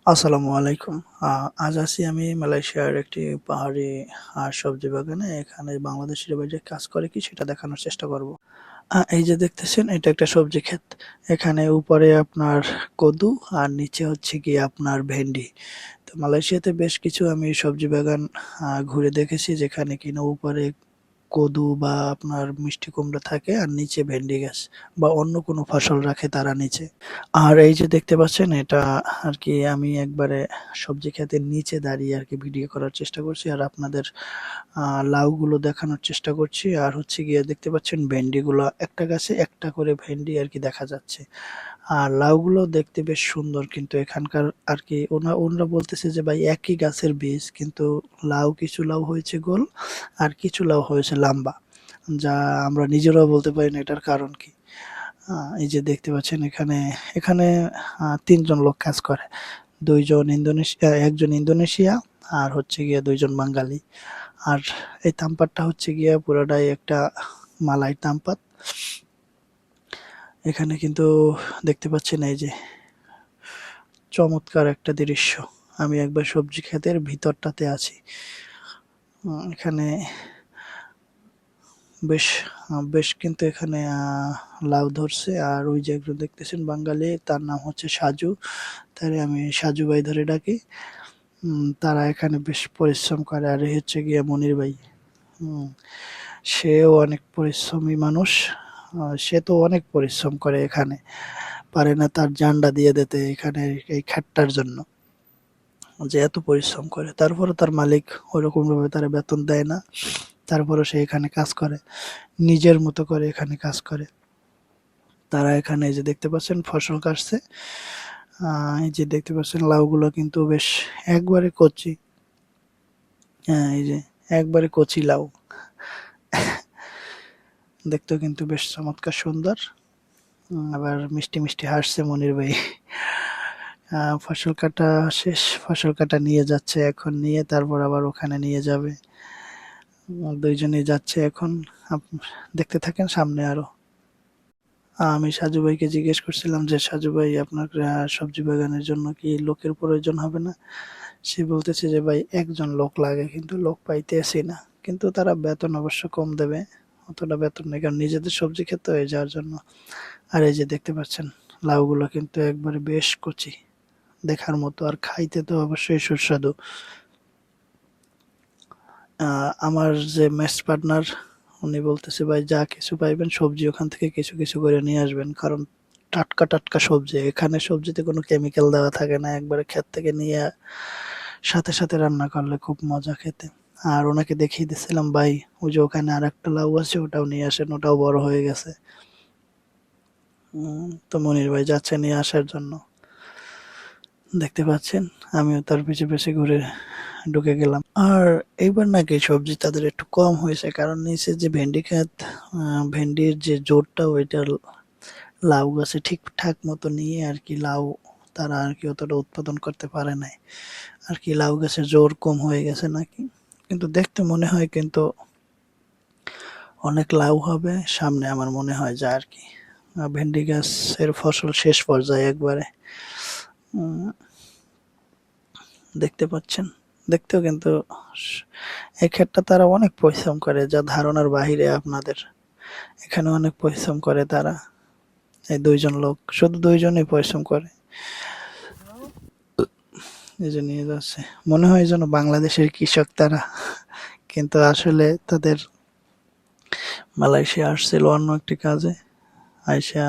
আসসালামু আলাইকুম। আজ আছি আমি মালয়েশিয়ার একটি পাহাড়ি সবজি বাগানে। এখানে বাংলাদেশিরা যে কাজ করে কি সেটা দেখানোর চেষ্টা করব। এই যে দেখতেছেন এটা একটা সবজি ক্ষেত। এখানে উপরে আপনার কদু আর নিচে হচ্ছে গিয়ে আপনার ভেন্ডি। তো মালয়েশিয়াতে বেশ কিছু আমি সবজি বাগান ঘুরে দেখেছি যেখানে কিনা উপরে কদু বা আপনার মিষ্টি কুমড়া থাকে আর নিচে ভেন্ডি গাছ বা অন্য কোনো ফসল রাখে তারা নিচে। আর এই যে দেখতে পাচ্ছেন এটা আরকি আমি একবারে সবজি ক্ষেতের নিচে দাঁড়িয়ে আরকি ভিডিও করার চেষ্টা করছি। আর আপনাদের লাউগুলো দেখানোর চেষ্টা করছি। আর হচ্ছে গিয়ে দেখতে পাচ্ছেন ভেন্ডিগুলা একটা গাছে একটা করে ভেন্ডি আরকি দেখা যাচ্ছে। আর লাউগুলো দেখতে বেশ সুন্দর কিন্তু এখানকার আরকি ওনারা বলতেছে যে ভাই একই গাছের বীজ কিন্তু কিছু লাউ হয়েছে গোল আর কিছু লাউ হয়েছে লম্বা। যা আমরা নিজেরাও বলতে পারি না এটার কারণ কি? এই যে দেখতে পাচ্ছেন এখানে ৩ জন লোক কাজ করে। ২ জন ইন্দোনেশিয়া ১ জন ইন্দোনেশিয়া আর হচ্ছে গিয়ে ২ জন বাঙালি। আর এই তামপাতটা হচ্ছে গিয়ে পুরাটাই একটা মালাই তামপাত। এখানে কিন্তু দেখতে পাচ্ছেন এই যে চমৎকার একটা দৃশ্য। আমি একবার সবজি ক্ষেতের ভিতরটাতে আছি। এখানে বেশ বেশ কিন্তু এখানে লাউ ধরছে। আর ওই যে একজন দেখতেছেন বাঙালি তার নাম হচ্ছে সাজু। তারে আমি সাজু ভাই ধরে ডাকি। তারা এখানে বেশ পরিশ্রম করে। আর এই হচ্ছে গিয়ে মনির ভাই। হুম, সেও অনেক পরিশ্রমী মানুষ। সে তো অনেক পরিশ্রম করে এখানে। পারে না তার জানটা দিয়ে দিতে এখানে এই খাটটার জন্য। যে এত পরিশ্রম করে। তারপরেও তার মালিক ওইরকমভাবে তারে বেতন দেয় না। তারপরেও সে এখানে কাজ করে। নিজের মতো করে এখানে কাজ করে। তারা এখানে এই যে দেখতে পাচ্ছেন ফসল কাটছে। এই যে দেখতে পাচ্ছেন লাউগুলো কিন্তু বেশ একবারে কচি। হ্যাঁ, এই যে একবারে কচি লাউ। দেখতেও কিন্তু বেশ চমৎকার সুন্দর। আবার মিষ্টি, মিষ্টি হাসছে মনির ভাই। ফসল কাটা শেষ। ফসল কাটা নিয়ে যাচ্ছে এখন নিয়ে তারপর আবার ওখানে নিয়ে যাবে। ২ জনেই যাচ্ছে এখন। আপ দেখতে থাকেন সামনে আরো। আমি সাজু ভাইকে জিজ্ঞেস করছিলাম যে, "সাজু ভাই আপনার সবজি বাগানের জন্য কি লোকের প্রয়োজন হবে না?" সে বলতেছে যে, "ভাই একজন লোক লাগে কিন্তু লোক পাইতেছি না।" কিন্তু তারা বেতন অবশ্য কম দেবে। অতটা বেতন নেই কারণ নিজেদের সবজি ক্ষেত তো যার জন্য। আর এই যে দেখতে পাচ্ছেন লাউগুলো কিন্তু একবারে বেশ কচি। দেখার মতো আর খাইতে তো অবশ্যই সুস্বাদু। আমার যে মেস পার্টনার উনি বলতেছে ভাই যা কিছু পাইবেন সবজি ওখান থেকে কিছু কিছু করে নিয়ে আসবেন কারণ টাটকা টাটকা সবজি এখানে সবজিতে কোনো কেমিক্যাল দেওয়া থাকে না একবারে ক্ষেত থেকে নিয়ে সাথে সাথে রান্না করলে খুব মজা খেতে। আর ওনাকে দেখিয়ে দিচ্ছিলাম ভাই ওই যে ওখানে আর একটা লাউ আছে ওটাও নিয়ে আসেন ওটাও বড় হয়ে গেছে। তো মনির ভাই যাচ্ছে নিয়ে আসার জন্য। দেখতে পাচ্ছেন আমিও তার পিছে পিছে ঘুরে ঢুকে গেলাম। আর এইবার নাকি সবজি তাদের একটু কম হয়েছে কারণ নিচে যে ভেন্ডি ক্ষেত ভেন্ডির যে জোরটা ওইটা লাউ গাছে ঠিকঠাক মতো নিয়ে আর কি লাউ তারা আর কি অতটা উৎপাদন করতে পারে নাই আর কি লাউ গাছের জোর কম হয়ে গেছে নাকি কিন্তু দেখতে মনে হয় কিন্তু অনেক লাউ হবে সামনে আমার মনে হয় যা আর কি ভেন্ডি গাছের ফসল শেষ পর্যায়ে একবারে উম, দেখতে পাচ্ছেন দেখতেও কিন্তু এই ক্ষেতটা তারা অনেক পরিশ্রম করে যা ধারণার বাহিরে আপনাদের এখানে অনেক পরিশ্রম করে তারা এই ২ জন লোক শুধু ২ জনই পরিশ্রম করে এই যে নিয়ে যাচ্ছে মনে হয় যেন বাংলাদেশের কৃষক তারা কিন্তু আসলে তাদের মালয়েশিয়া আসছিল অন্য একটি কাজে আইসা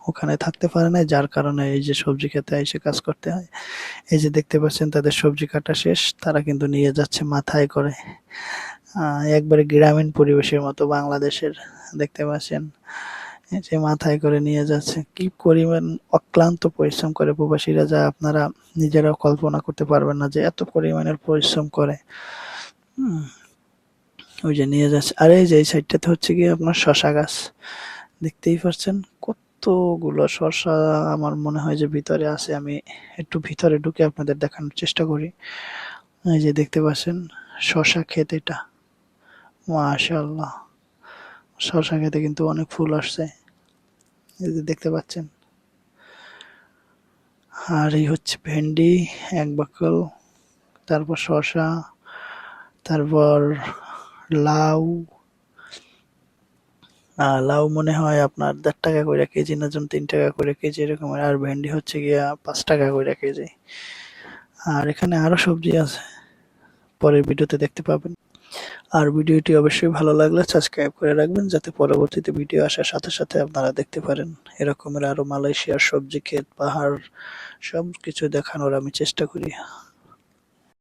ওখানে থাকতে পারে না যার কারণে এই যে সবজি খেতে এসে কাজ করতে হয় এই যে দেখতে পাচ্ছেন তাদের সবজি কাটা শেষ তারা কিন্তু নিয়ে যাচ্ছে মাথায় করে একবারে গ্রামীণ পরিবেশের মতো বাংলাদেশের দেখতে পাচ্ছেন এই যে মাথায় করে নিয়ে যাচ্ছে কি পরিমাণ অক্লান্ত পরিশ্রম করে প্রবাসীরা যা আপনারা নিজেরাও কল্পনা করতে পারবেন না যে এত পরিমাণের পরিশ্রম করে হুম, ওই যে নিয়ে যাচ্ছে আর এই যে এই সাইডটাতে হচ্ছে গিয়ে আপনার শশা গাছ দেখতেই পাচ্ছেন কতগুলো শসা আমার মনে হয় যে ভিতরে আছে আমি একটু ভিতরে ঢুকে আপনাদের দেখানোর চেষ্টা করি এই যে দেখতে পাচ্ছেন শসা ক্ষেত এটা মাশাআল্লাহ শসা খেতে কিন্তু অনেক ফুল আসছে এই যে দেখতে পাচ্ছেন আর এই হচ্ছে ভেন্ডি, এক বাকল, তারপর শসা, তারপর লাউ। লাউ মনে হয় আপনার ১.৫ টাকা করে কেজি, না যেন ৩ টাকা করে কেজি এরকম। আর ভেন্ডি হচ্ছে গিয়া ৫ টাকা করে কেজি। আর এখানে আরো সবজি আছে, পরের ভিডিওতে দেখতে পাবেন। আর ভিডিওটি অবশ্যই ভালো লাগলে সাবস্ক্রাইব করে রাখবেন, যাতে পরবর্তীতে ভিডিও আসার সাথে সাথে আপনারা দেখতে পারেন। এরকমের আরো মালয়েশিয়ার সবজি ক্ষেত, পাহাড় সবকিছু দেখানোর আমি চেষ্টা করি।